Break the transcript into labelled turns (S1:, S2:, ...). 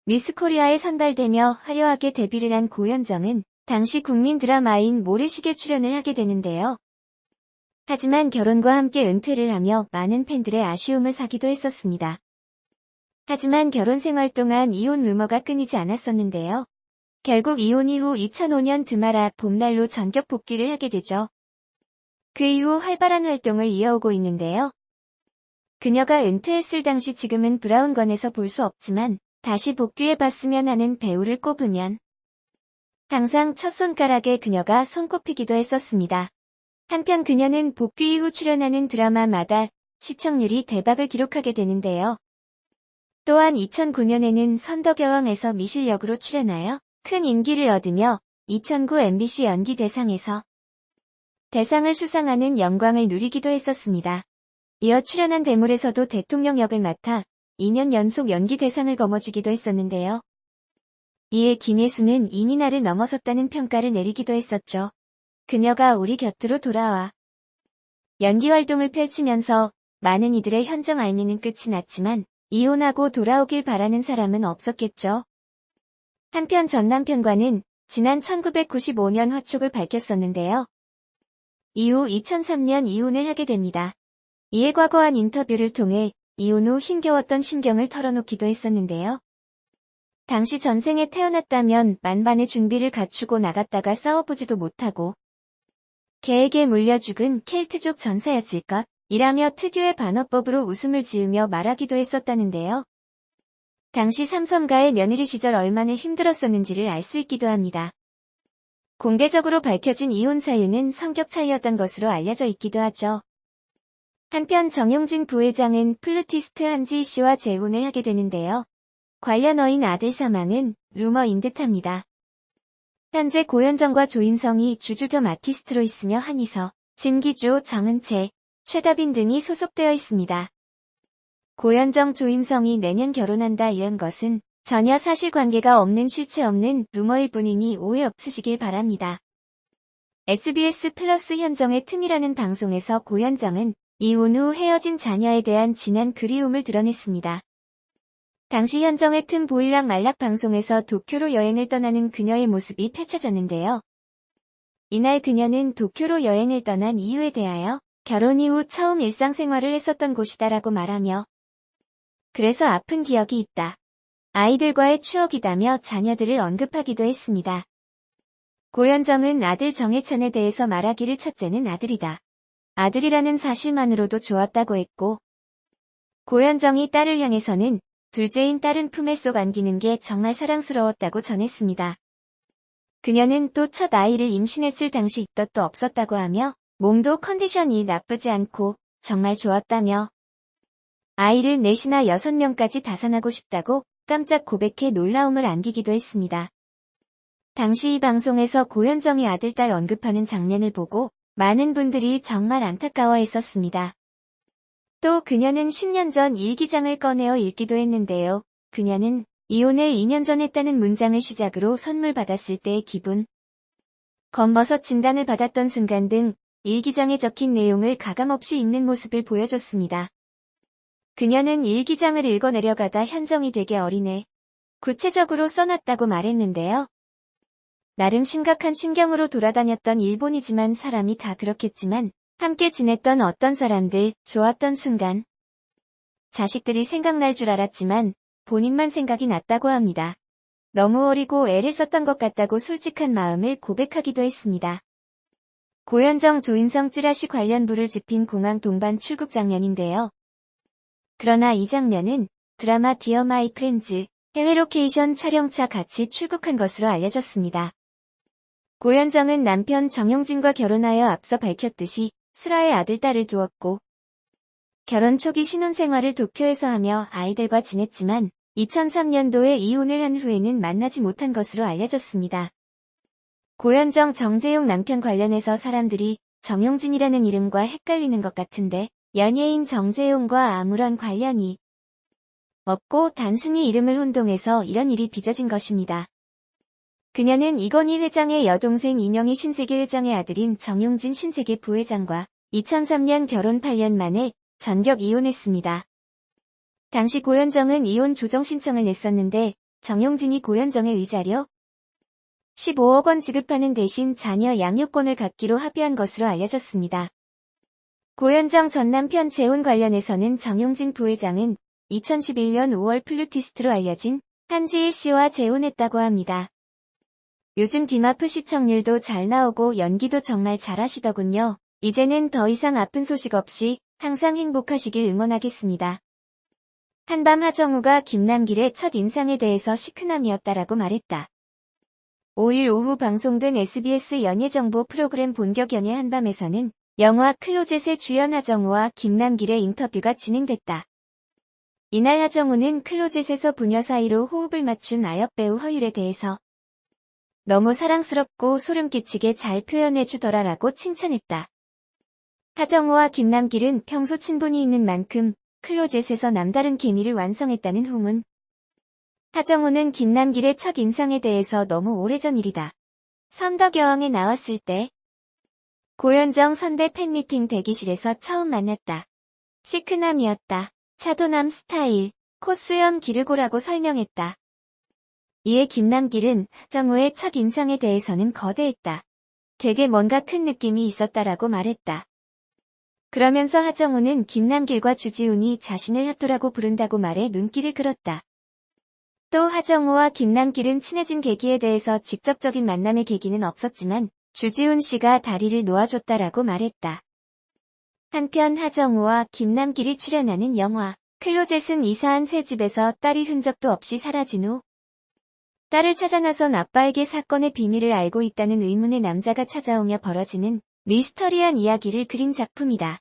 S1: 미스코리아에 선발되며 화려하게 데뷔를 한 고현정은 당시 국민 드라마인 모래시계 출연을 하게 되는데요. 하지만 결혼과 함께 은퇴를 하며 많은 팬들의 아쉬움을 사기도 했었습니다. 하지만 결혼 생활 동안 이혼 루머가 끊이지 않았었는데요. 결국 이혼 이후 2005년 드마라 봄날로 전격 복귀를 하게 되죠. 그 이후 활발한 활동을 이어오고 있는데요. 그녀가 은퇴했을 당시 지금은 브라운관에서 볼 수 없지만 다시 복귀해봤으면 하는 배우를 꼽으면 항상 첫 손가락에 그녀가 손꼽히기도 했었습니다. 한편 그녀는 복귀 이후 출연하는 드라마마다 시청률이 대박을 기록하게 되는데요. 또한 2009년에는 선덕여왕에서 미실 역으로 출연하여 큰 인기를 얻으며 2009 MBC 연기대상에서 대상을 수상하는 영광을 누리기도 했었습니다. 이어 출연한 대물에서도 대통령 역을 맡아 2년 연속 연기대상을 거머쥐기도 했었는데요. 이에 김예수는 이니나를 넘어섰다는 평가를 내리기도 했었죠. 그녀가 우리 곁으로 돌아와 연기 활동을 펼치면서 많은 이들의 현정 알미는 끝이 났지만 이혼하고 돌아오길 바라는 사람은 없었겠죠. 한편 전 남편과는 지난 1995년 화촉을 밝혔었는데요. 이후 2003년 이혼을 하게 됩니다. 이에 과거한 인터뷰를 통해 이혼 후 힘겨웠던 심경을 털어놓기도 했었는데요. 당시 전생에 태어났다면 만반의 준비를 갖추고 나갔다가 싸워보지도 못하고 개에게 물려 죽은 켈트족 전사였을 것 이라며 특유의 반어법으로 웃음을 지으며 말하기도 했었다는데요. 당시 삼성가의 며느리 시절 얼마나 힘들었었는지를 알 수 있기도 합니다. 공개적으로 밝혀진 이혼 사유는 성격 차이였던 것으로 알려져 있기도 하죠. 한편 정용진 부회장은 플루티스트 한지희 씨와 재혼을 하게 되는데요. 관련 어인 아들 사망은 루머인 듯합니다. 현재 고현정과 조인성이 주주 겸 아티스트로 있으며 한희서, 진기주, 정은채, 최다빈 등이 소속되어 있습니다. 고현정, 조인성이 내년 결혼한다 이런 것은 전혀 사실관계가 없는 실체 없는 루머일 뿐이니 오해 없으시길 바랍니다. SBS 플러스 현정의 틈이라는 방송에서 고현정은 이혼 후 헤어진 자녀에 대한 진한 그리움을 드러냈습니다. 당시 현정의 틈 보일락 말락 방송에서 도쿄로 여행을 떠나는 그녀의 모습이 펼쳐졌는데요. 이날 그녀는 도쿄로 여행을 떠난 이유에 대하여 결혼 이후 처음 일상생활을 했었던 곳이다라고 말하며 그래서 아픈 기억이 있다. 아이들과의 추억이다며 자녀들을 언급하기도 했습니다. 고현정은 아들 정해찬에 대해서 말하기를 첫째는 아들이다. 아들이라는 사실만으로도 좋았다고 했고 고현정이 딸을 향해서는 둘째인 딸은 품에 쏙 안기는 게 정말 사랑스러웠다고 전했습니다. 그녀는 또 첫 아이를 임신했을 당시 입덧도 없었다고 하며 몸도 컨디션이 나쁘지 않고 정말 좋았다며 아이를 4이나 6명까지 다산하고 싶다고 깜짝 고백해 놀라움을 안기기도 했습니다. 당시 이 방송에서 고현정의 아들 딸 언급하는 장면을 보고 많은 분들이 정말 안타까워했었습니다. 또 그녀는 10년 전 일기장을 꺼내어 읽기도 했는데요. 그녀는 이혼을 2년 전 했다는 문장을 시작으로 선물 받았을 때의 기분, 검버섯 진단을 받았던 순간 등 일기장에 적힌 내용을 가감없이 읽는 모습을 보여줬습니다. 그녀는 일기장을 읽어 내려가다 현정이 되게 어리네. 구체적으로 써놨다고 말했는데요. 나름 심각한 심경으로 돌아다녔던 일본이지만 사람이 다 그렇겠지만 함께 지냈던 어떤 사람들, 좋았던 순간. 자식들이 생각날 줄 알았지만 본인만 생각이 났다고 합니다. 너무 어리고 애를 썼던 것 같다고 솔직한 마음을 고백하기도 했습니다. 고현정 조인성 찌라시 관련 불을 지핀 공항 동반 출국 장면인데요. 그러나 이 장면은 드라마 디어 마이 프렌즈 해외 로케이션 촬영차 같이 출국한 것으로 알려졌습니다. 고현정은 남편 정용진과 결혼하여 앞서 밝혔듯이 슬아의 아들 딸을 두었고 결혼 초기 신혼생활을 도쿄에서 하며 아이들과 지냈지만 2003년도에 이혼을 한 후에는 만나지 못한 것으로 알려졌습니다. 고현정 정재용 남편 관련해서 사람들이 정용진이라는 이름과 헷갈리는 것 같은데 연예인 정재용과 아무런 관련이 없고 단순히 이름을 혼동해서 이런 일이 빚어진 것입니다. 그녀는 이건희 회장의 여동생 이명희 신세계 회장의 아들인 정용진 신세계 부회장과 2003년 결혼 8년 만에 전격 이혼했습니다. 당시 고현정은 이혼 조정 신청을 냈었는데 정용진이 고현정의 의자료 15억 원 지급하는 대신 자녀 양육권을 갖기로 합의한 것으로 알려졌습니다. 고현정 전 남편 재혼 관련해서는 정용진 부회장은 2011년 5월 플루티스트로 알려진 한지혜 씨와 재혼했다고 합니다. 요즘 디마프 시청률도 잘 나오고 연기도 정말 잘하시더군요. 이제는 더 이상 아픈 소식 없이 항상 행복하시길 응원하겠습니다. 한밤 하정우가 김남길의 첫 인상에 대해서 시큰함이었다라고 말했다. 5일 오후 방송된 SBS 연예정보 프로그램 본격연예 한밤에서는 영화 클로젯의 주연 하정우와 김남길의 인터뷰가 진행됐다. 이날 하정우는 클로젯에서 부녀 사이로 호흡을 맞춘 아역 배우 허율에 대해서 너무 사랑스럽고 소름 끼치게 잘 표현해주더라라고 칭찬했다. 하정우와 김남길은 평소 친분이 있는 만큼 클로젯에서 남다른 케미를 완성했다는 후문. 하정우는 김남길의 첫 인상에 대해서 너무 오래전 일이다. 선덕여왕에 나왔을 때 고현정 선배 팬미팅 대기실에서 처음 만났다. 시큰함이었다. 차도남 스타일, 콧수염 기르고라고 설명했다. 이에 김남길은 하정우의 첫 인상에 대해서는 거대했다. 되게 뭔가 큰 느낌이 있었다라고 말했다. 그러면서 하정우는 김남길과 주지훈이 자신을 핫도라고 부른다고 말해 눈길을 끌었다. 또 하정우와 김남길은 친해진 계기에 대해서 직접적인 만남의 계기는 없었지만 주지훈 씨가 다리를 놓아줬다라고 말했다. 한편 하정우와 김남길이 출연하는 영화 클로젯은 이사한 새 집에서 딸이 흔적도 없이 사라진 후 딸을 찾아 나선 아빠에게 사건의 비밀을 알고 있다는 의문의 남자가 찾아오며 벌어지는 미스터리한 이야기를 그린 작품이다.